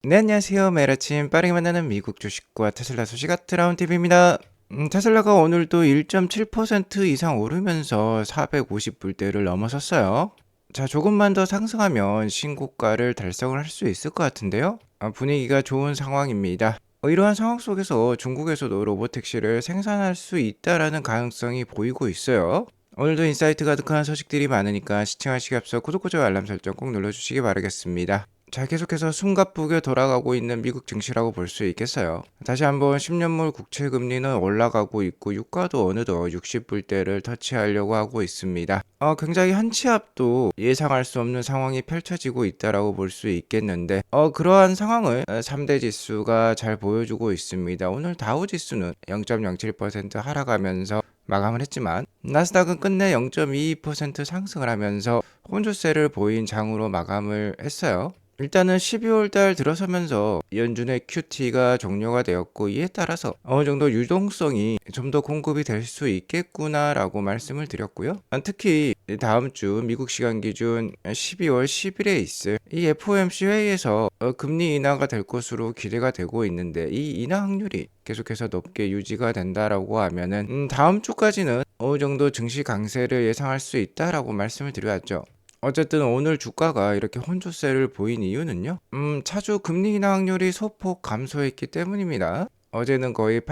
네, 안녕하세요. 매일 아침 빠르게 만나는 미국 주식과 테슬라 소식 아트라운 TV입니다. 테슬라가 오늘도 1.7% 이상 오르면서 450불대를 넘어섰어요. 자, 조금만 더 상승하면 신고가를 달성을 할 수 있을 것 같은데요. 분위기가 좋은 상황입니다. 이러한 상황 속에서 중국에서도 로보택시를 생산할 수 있다라는 가능성이 보이고 있어요. 오늘도 인사이트 가득한 소식들이 많으니까 시청하시기 앞서 구독과 좋아요 알람 설정 꼭 눌러주시기 바라겠습니다. 자, 계속해서 숨가쁘게 돌아가고 있는 미국 증시라고 볼 수 있겠어요. 다시 한번 10년물 국채 금리는 올라가고 있고 유가도 어느덧 60불대를 터치하려고 하고 있습니다. 굉장히 한 치 앞도 예상할 수 없는 상황이 펼쳐지고 있다라고 볼 수 있겠는데 그러한 상황을 3대 지수가 잘 보여주고 있습니다. 오늘 다우 지수는 0.07% 하락하면서 마감을 했지만 나스닥은 끝내 0.22% 상승을 하면서 혼조세를 보인 장으로 마감을 했어요. 일단은 12월 달 들어서면서 연준의 QT가 종료가 되었고 이에 따라서 어느 정도 유동성이 좀 더 공급이 될 수 있겠구나라고 말씀을 드렸고요. 특히 다음 주 미국 시간 기준 12월 10일에 있을 이 FOMC 회의에서 금리 인하가 될 것으로 기대가 되고 있는데 이 인하 확률이 계속해서 높게 유지가 된다라고 하면은 다음 주까지는 어느 정도 증시 강세를 예상할 수 있다라고 말씀을 드려야죠. 어쨌든 오늘 주가가 이렇게 혼조세를 보인 이유는요. 차주 금리 인하 확률이 소폭 감소했기 때문입니다. 어제는 거의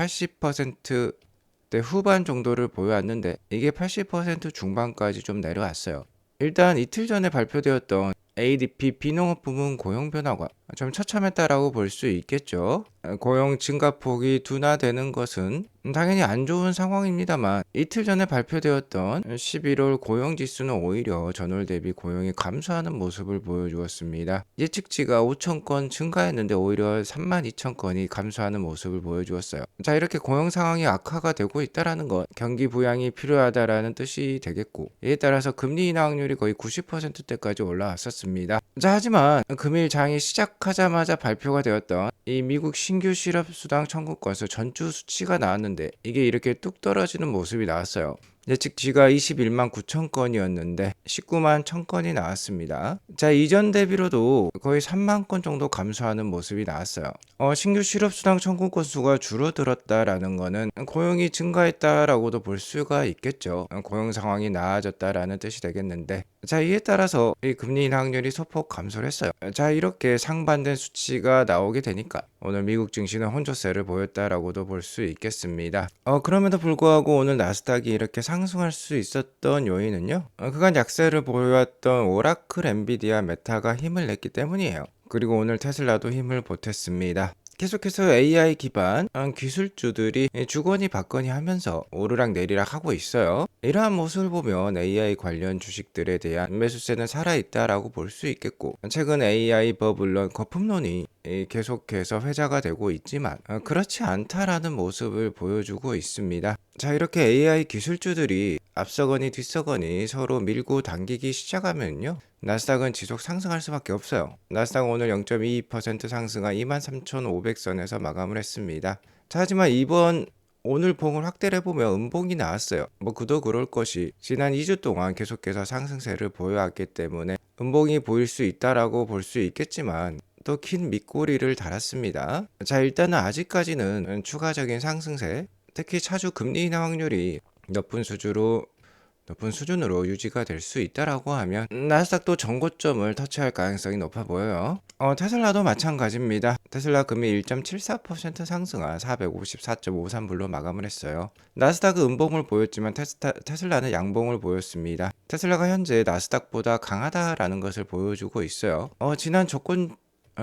80%대 후반 정도를 보여왔는데 이게 80% 중반까지 좀 내려왔어요. 일단 이틀 전에 발표되었던 ADP 비농업 부문 고용 변화가 좀 처참했다라고 볼 수 있겠죠. 고용 증가폭이 둔화되는 것은 당연히 안 좋은 상황입니다만 이틀 전에 발표되었던 11월 고용 지수는 오히려 전월 대비 고용이 감소하는 모습을 보여주었습니다. 예측치가 5천 건 증가했는데 오히려 3만 2천 건이 감소하는 모습을 보여주었어요. 자, 이렇게 고용 상황이 악화가 되고 있다는 건 경기 부양이 필요하다라는 뜻이 되겠고 이에 따라서 금리 인하 확률이 거의 90%대까지 올라왔었습니다. 자, 하지만 금일 장이 시작하자마자 발표가 되었던 이 미국 신규 실업수당 청구 건수 전주 수치가 나왔는데 이게 이렇게 뚝 떨어지는 모습이 나왔어요. 예측치가 21만 9천 건이었는데 19만 1천 건이 나왔습니다. 자, 이전 대비로도 거의 3만 건 정도 감소하는 모습이 나왔어요. 신규 실업수당 청구 건수가 줄어들었다라는 거는 고용이 증가했다라고도 볼 수가 있겠죠. 고용 상황이 나아졌다라는 뜻이 되겠는데 자, 이에 따라서 이 금리 인하 확률이 소폭 감소를 했어요. 자, 이렇게 상반된 수치가 나오게 되니까 오늘 미국 증시는 혼조세를 보였다라고도 볼 수 있겠습니다. 그럼에도 불구하고 오늘 나스닥이 이렇게 상승할 수 있었던 요인은요. 그간 약세를 보여왔던 오라클, 엔비디아, 메타가 힘을 냈기 때문이에요. 그리고 오늘 테슬라도 힘을 보탰습니다. 계속해서 AI 기반 기술주들이 주거니 받거니 하면서 오르락 내리락 하고 있어요. 이러한 모습을 보면 AI 관련 주식들에 대한 매수세는 살아있다라고 볼 수 있겠고 최근 AI 버블론 거품론이 계속해서 회자가 되고 있지만 그렇지 않다라는 모습을 보여주고 있습니다. 자, 이렇게 AI 기술주들이 앞서거니 뒤서거니 서로 밀고 당기기 시작하면요. 나스닥은 지속 상승할 수밖에 없어요. 나스닥은 오늘 0.22% 상승한 23,500선에서 마감을 했습니다. 자, 하지만 오늘 봉을 확대를 해보면 음봉이 나왔어요. 그도 그럴 것이 지난 2주 동안 계속해서 상승세를 보여왔기 때문에 음봉이 보일 수 있다라고 볼 수 있겠지만 또 긴 밑꼬리를 달았습니다. 자, 일단은 아직까지는 추가적인 상승세, 특히 차주 금리 인하 확률이 높은 수준으로 유지가 될 수 있다라고 하면 나스닥도 전고점을 터치할 가능성이 높아 보여요. 테슬라도 마찬가지입니다. 테슬라 금일 1.74% 상승한 454.53불로 마감을 했어요. 나스닥은 음봉을 보였지만 테슬라는 양봉을 보였습니다. 테슬라가 현재 나스닥보다 강하다라는 것을 보여주고 있어요. 지난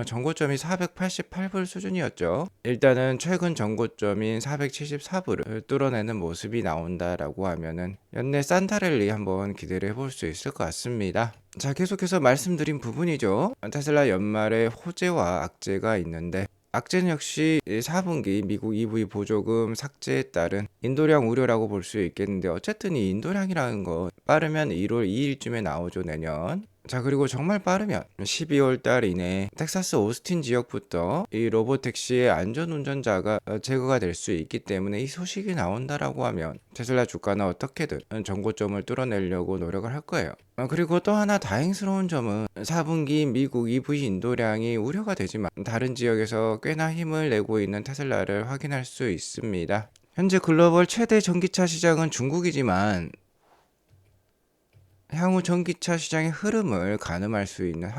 전고점이 488불 수준이었죠. 일단은 최근 전고점인 474불을 뚫어내는 모습이 나온다라고 하면은 연내 산타랠리 한번 기대를 해볼 수 있을 것 같습니다. 자, 계속해서 말씀드린 부분이죠. 테슬라 연말에 호재와 악재가 있는데 악재는 역시 4분기 미국 EV 보조금 삭제에 따른 인도량 우려라고 볼 수 있겠는데 어쨌든 이 인도량이라는 거 빠르면 1월 2일쯤에 나오죠, 내년. 자, 그리고 정말 빠르면 12월 달 이내 텍사스 오스틴 지역부터 이 로보택시의 안전 운전자가 제거가 될 수 있기 때문에 이 소식이 나온다라고 하면 테슬라 주가는 어떻게든 정고점을 뚫어내려고 노력을 할 거예요. 그리고 또 하나 다행스러운 점은 4분기 미국 EV 인도량이 우려가 되지만 다른 지역에서 꽤나 힘을 내고 있는 테슬라를 확인할 수 있습니다. 현재 글로벌 최대 전기차 시장은 중국이지만 향후 전기차 시장의 흐름을 가늠할 수 있는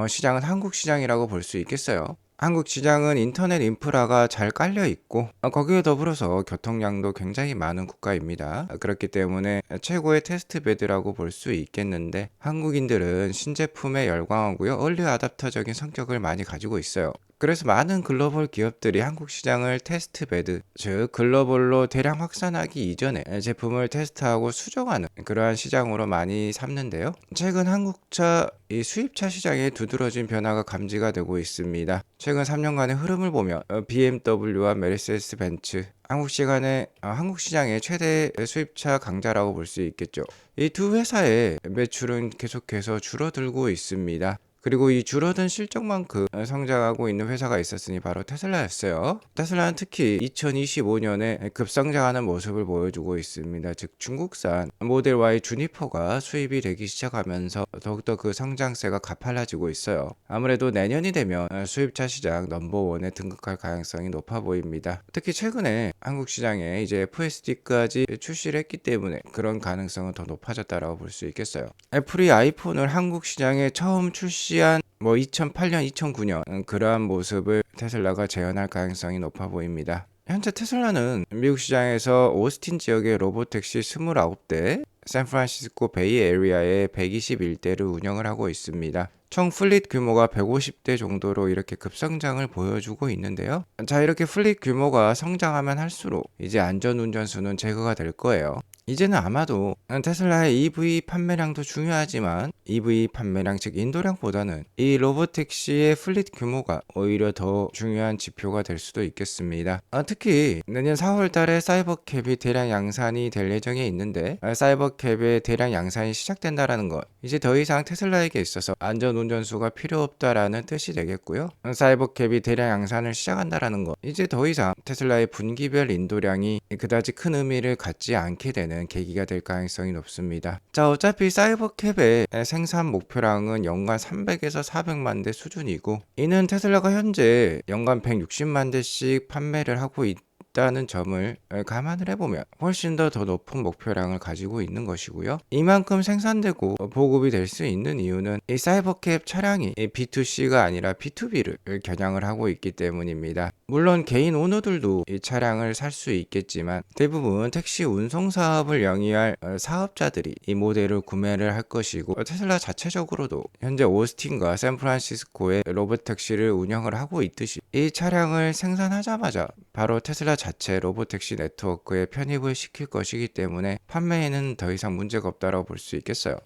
시장은 한국 시장이라고 볼 수 있겠어요. 한국 시장은 인터넷 인프라가 잘 깔려 있고 거기에 더불어서 교통량도 굉장히 많은 국가입니다. 그렇기 때문에 최고의 테스트 베드라고 볼 수 있겠는데 한국인들은 신제품에 열광하고요. 얼리 아답터적인 성격을 많이 가지고 있어요. 그래서 많은 글로벌 기업들이 한국 시장을 테스트 베드, 즉 글로벌로 대량 확산하기 이전에 제품을 테스트하고 수정하는 그러한 시장으로 많이 삼는데요. 최근 한국차 수입차 시장에 두드러진 변화가 감지가 되고 있습니다. 최근 3년간의 흐름을 보면 BMW와 메르세데스 벤츠, 한국 시장의 최대 수입차 강자라고 볼 수 있겠죠. 이 두 회사의 매출은 계속해서 줄어들고 있습니다. 그리고 이 줄어든 실적만큼 성장하고 있는 회사가 있었으니 바로 테슬라였어요. 테슬라는 특히 2025년에 급성장하는 모습을 보여주고 있습니다. 즉 중국산 모델 Y 주니퍼가 수입이 되기 시작하면서 더욱더 그 성장세가 가팔라지고 있어요. 아무래도 내년이 되면 수입차 시장 넘버원에 등극할 가능성이 높아 보입니다. 특히 최근에 한국 시장에 이제 FSD까지 출시를 했기 때문에 그런 가능성은 더 높아졌다라고 볼 수 있겠어요. 애플이 아이폰을 한국 시장에 처음 출시한 2008년, 2009년 그러한 모습을 테슬라가 재현할 가능성이 높아 보입니다. 현재 테슬라는 미국 시장에서 오스틴 지역의 로보택시 29대, 샌프란시스코 베이 에리아에 121대를 운영을 하고 있습니다. 총 플릿 규모가 150대 정도로 이렇게 급성장을 보여주고 있는데요. 자, 이렇게 플릿 규모가 성장하면 할수록 이제 안전운전수는 제거가 될 거예요. 이제는 아마도 테슬라의 EV 판매량도 중요하지만 EV 판매량 즉 인도량보다는 이 로보택시의 플릿 규모가 오히려 더 중요한 지표가 될 수도 있겠습니다. 특히 내년 4월 달에 사이버캡이 대량 양산이 될 예정에 있는데 사이버캡의 대량 양산이 시작된다라는 것, 이제 더 이상 테슬라에게 있어서 안전운전수가 필요 없다라는 뜻이 되겠고요. 사이버캡이 대량 양산을 시작한다라는 것, 이제 더 이상 테슬라의 분기별 인도량이 그다지 큰 의미를 갖지 않게 되는 계기가 될 가능성이 높습니다. 자, 어차피 사이버캡의 생산 목표량은 연간 300에서 400만 대 수준이고, 이는 테슬라가 현재 연간 160만 대씩 판매를 하고 있다는 점을 감안을 해보면 훨씬 더 높은 목표량을 가지고 있는 것이고요. 이만큼 생산되고 보급이 될 수 있는 이유는 이 사이버캡 차량이 B2C가 아니라 B2B를 겨냥을 하고 있기 때문입니다. 물론 개인 오너들도 이 차량을 살 수 있겠지만 대부분 택시 운송 사업을 영위할 사업자들이 이 모델을 구매를 할 것이고, 테슬라 자체적으로도 현재 오스틴과 샌프란시스코에 로보택시를 운영을 하고 있듯이 이 차량을 생산하자마자 바로 테슬라 자체 로보택시 네트워크에 편입을 시킬 것이기 때문에 판매에는 더 이상 문제가 없다고 볼 수 있겠어요.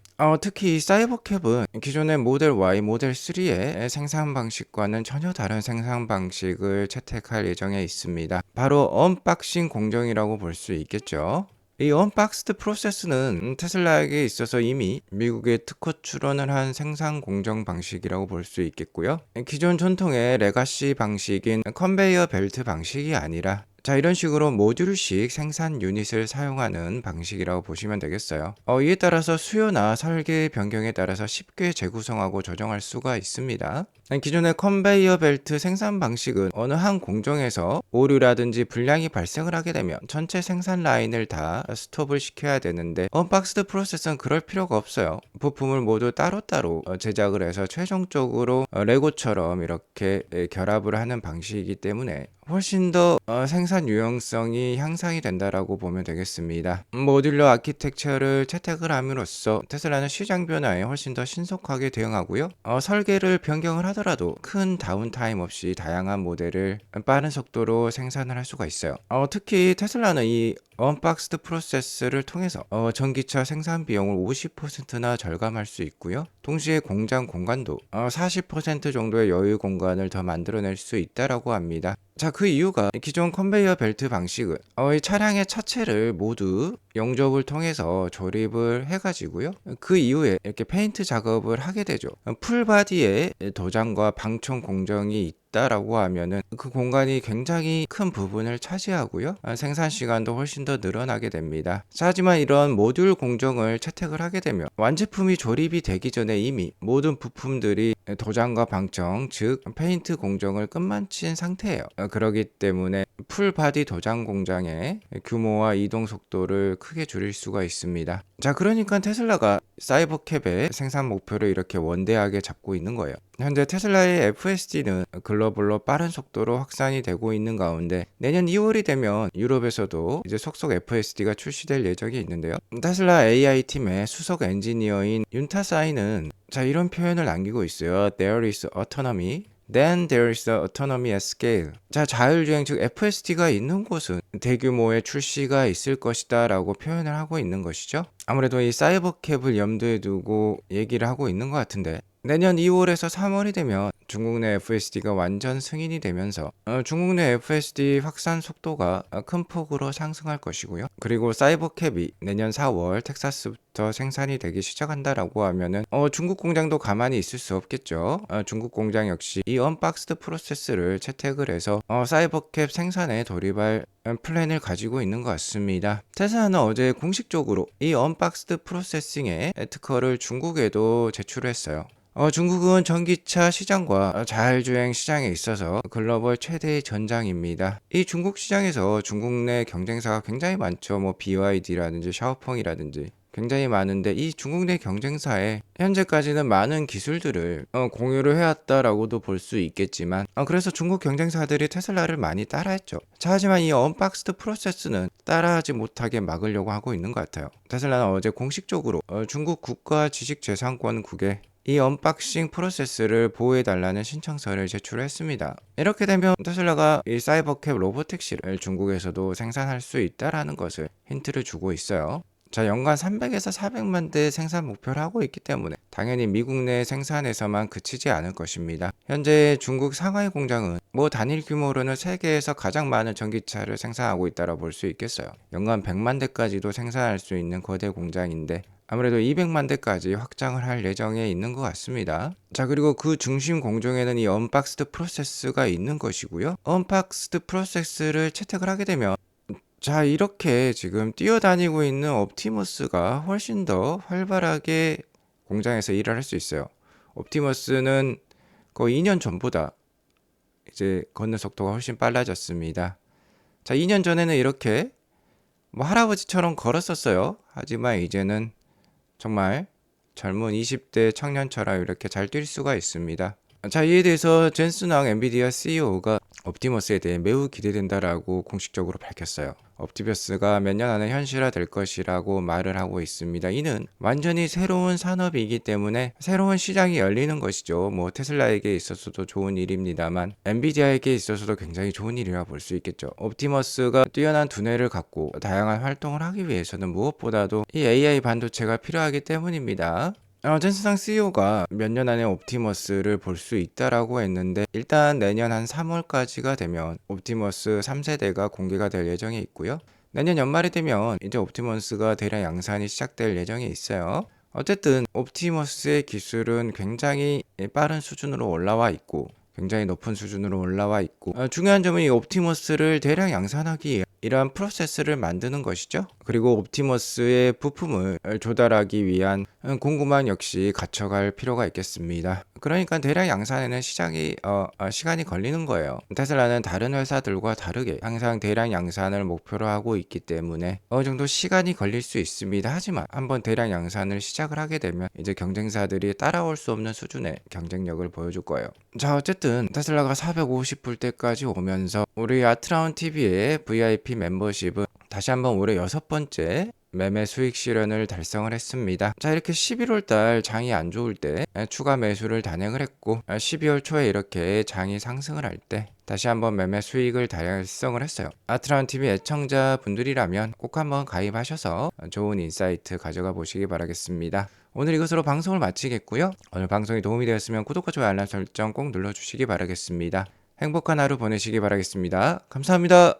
특히 이 사이버캡은 기존의 모델 Y, 모델 3의 생산 방식과는 전혀 다른 생산 방식을 채택할 예정에 있습니다. 바로 언박싱 공정이라고 볼 수 있겠죠. 이 언박스드 프로세스는 테슬라에게 있어서 이미 미국에 특허 출원을 한 생산 공정 방식이라고 볼 수 있겠고요. 기존 전통의 레가시 방식인 컨베이어 벨트 방식이 아니라 이런 식으로 모듈식 생산 유닛을 사용하는 방식이라고 보시면 되겠어요. 이에 따라서 수요나 설계 변경에 따라서 쉽게 재구성하고 조정할 수가 있습니다. 기존의 컨베이어 벨트 생산 방식은 어느 한 공정에서 오류라든지 불량이 발생을 하게 되면 전체 생산 라인을 다 스톱을 시켜야 되는데, 언박스드 프로세스는 그럴 필요가 없어요. 부품을 모두 따로따로 제작을 해서 최종적으로 레고처럼 이렇게 결합을 하는 방식이기 때문에 훨씬 더 생산 유용성이 향상이 된다라고 보면 되겠습니다. 모듈러 아키텍처를 채택을 함으로써 테슬라는 시장 변화에 훨씬 더 신속하게 대응하고요. 설계를 변경을 하더라도 큰 다운타임 없이 다양한 모델을 빠른 속도로 생산을 할 수가 있어요. 특히 테슬라는 이 언박스드 프로세스를 통해서 전기차 생산 비용을 50%나 절감할 수 있고요. 동시에 공장 공간도 40% 정도의 여유 공간을 더 만들어낼 수 있다라고 합니다. 자, 그 이유가 기존 컨베이어 벨트 방식은 이 차량의 차체를 모두 용접을 통해서 조립을 해가지고요. 그 이후에 이렇게 페인트 작업을 하게 되죠. 풀바디에 도장과 방청 공정이 있다라고 하면은 그 공간이 굉장히 큰 부분을 차지하고요. 생산 시간도 훨씬 더 늘어나게 됩니다. 자, 하지만 이런 모듈 공정을 채택을 하게 되면 완제품이 조립이 되기 전에 이미 모든 부품들이 도장과 방청, 즉 페인트 공정을 끝마친 상태예요. 그렇기 때문에 풀바디 도장 공장의 규모와 이동 속도를 크게 줄일 수가 있습니다. 자, 그러니까 테슬라가 사이버캡의 생산 목표를 이렇게 원대하게 잡고 있는 거예요. 현재 테슬라의 FSD는 글로벌로 빠른 속도로 확산이 되고 있는 가운데 내년 2월이 되면 유럽에서도 이제 속속 FSD가 출시될 예정이 있는데요. 테슬라 AI 팀의 수석 엔지니어인 윤타사이는 자, 이런 표현을 남기고 있어요. There is autonomy. Then there is the autonomy at scale. 자, 자율주행 즉 FSD가 있는 곳은 대규모의 출시가 있을 것이다 라고 표현을 하고 있는 것이죠. 아무래도 이 사이버캡을 염두에 두고 얘기를 하고 있는 것 같은데 내년 2월에서 3월이 되면 중국 내 FSD가 완전 승인이 되면서 중국 내 FSD 확산 속도가 큰 폭으로 상승할 것이고요. 그리고 사이버캡이 내년 4월 텍사스부터 생산이 되기 시작한다라고 하면은 중국 공장도 가만히 있을 수 없겠죠. 중국 공장 역시 이 언박스드 프로세스를 채택을 해서 사이버캡 생산에 돌입할 플랜을 가지고 있는 것 같습니다. 테슬라는 어제 공식적으로 이 언박스드 프로세싱의 특허를 중국에도 제출했어요. 중국은 전기차 시장과 자율주행 시장에 있어서 글로벌 최대의 전장입니다. 이 중국 시장에서 중국 내 경쟁사가 굉장히 많죠. 뭐 BYD라든지 샤오펑이라든지 굉장히 많은데 이 중국 내 경쟁사에 현재까지는 많은 기술들을 공유를 해왔다라고도 볼 수 있겠지만 그래서 중국 경쟁사들이 테슬라를 많이 따라했죠. 자, 하지만 이 언박스드 프로세스는 따라하지 못하게 막으려고 하고 있는 것 같아요. 테슬라는 어제 공식적으로 중국 국가지식재산권국에 이 언박싱 프로세스를 보호해달라는 신청서를 제출했습니다. 이렇게 되면 테슬라가 이 사이버캡 로보택시를 중국에서도 생산할 수 있다라는 것을 힌트를 주고 있어요. 자, 연간 300에서 400만 대 생산 목표를 하고 있기 때문에 당연히 미국 내 생산에서만 그치지 않을 것입니다. 현재 중국 상하이 공장은 단일 규모로는 세계에서 가장 많은 전기차를 생산하고 있다고 볼 수 있겠어요. 연간 100만 대까지도 생산할 수 있는 거대 공장인데 아무래도 200만 대까지 확장을 할 예정에 있는 것 같습니다. 자, 그리고 그 중심 공정에는 이 언박스드 프로세스가 있는 것이고요. 언박스드 프로세스를 채택을 하게 되면 자, 이렇게 지금 뛰어다니고 있는 옵티머스가 훨씬 더 활발하게 공장에서 일을 할 수 있어요. 옵티머스는 거의 2년 전보다 이제 걷는 속도가 훨씬 빨라졌습니다. 자, 2년 전에는 이렇게 할아버지처럼 걸었었어요. 하지만 이제는 정말 젊은 20대 청년처럼 이렇게 잘 뛸 수가 있습니다. 자, 이에 대해서 젠슨왕 엔비디아 CEO가 옵티머스에 대해 매우 기대된다라고 공식적으로 밝혔어요. 옵티머스가 몇 년 안에 현실화될 것이라고 말을 하고 있습니다. 이는 완전히 새로운 산업이기 때문에 새로운 시장이 열리는 것이죠. 테슬라에게 있어서도 좋은 일입니다만 엔비디아에게 있어서도 굉장히 좋은 일이라 볼 수 있겠죠. 옵티머스가 뛰어난 두뇌를 갖고 다양한 활동을 하기 위해서는 무엇보다도 이 AI 반도체가 필요하기 때문입니다. 젠슨상 CEO가 몇 년 안에 옵티머스를 볼 수 있다라고 했는데 일단 내년 한 3월까지가 되면 옵티머스 3세대가 공개가 될 예정에 있고요. 내년 연말이 되면 이제 옵티머스가 대량 양산이 시작될 예정에 있어요. 어쨌든 옵티머스의 기술은 굉장히 빠른 수준으로 올라와 있고 굉장히 높은 수준으로 올라와 있고 중요한 점은 이 옵티머스를 대량 양산하기 위해 이러한 프로세스를 만드는 것이죠. 그리고 옵티머스의 부품을 조달하기 위한 공구만 역시 갖춰갈 필요가 있겠습니다. 그러니까 대량 양산에는 시간이 걸리는 거예요. 테슬라는 다른 회사들과 다르게 항상 대량 양산을 목표로 하고 있기 때문에 어느 정도 시간이 걸릴 수 있습니다. 하지만 한번 대량 양산을 시작을 하게 되면 이제 경쟁사들이 따라올 수 없는 수준의 경쟁력을 보여줄 거예요. 자, 어쨌든 테슬라가 450불대까지 오면서 우리 아트라운 TV의 VIP 멤버십은 다시 한번 올해 6번째 매매 수익 실현을 달성을 했습니다. 자, 이렇게 11월 달 장이 안 좋을 때 추가 매수를 단행을 했고 12월 초에 이렇게 장이 상승을 할 때 다시 한번 매매 수익을 달성을 했어요. 아트라운 TV 애청자 분들이라면 꼭 한번 가입하셔서 좋은 인사이트 가져가 보시기 바라겠습니다. 오늘 이것으로 방송을 마치겠고요. 오늘 방송이 도움이 되었으면 구독과 좋아요 알람 설정 꼭 눌러주시기 바라겠습니다. 행복한 하루 보내시기 바라겠습니다. 감사합니다.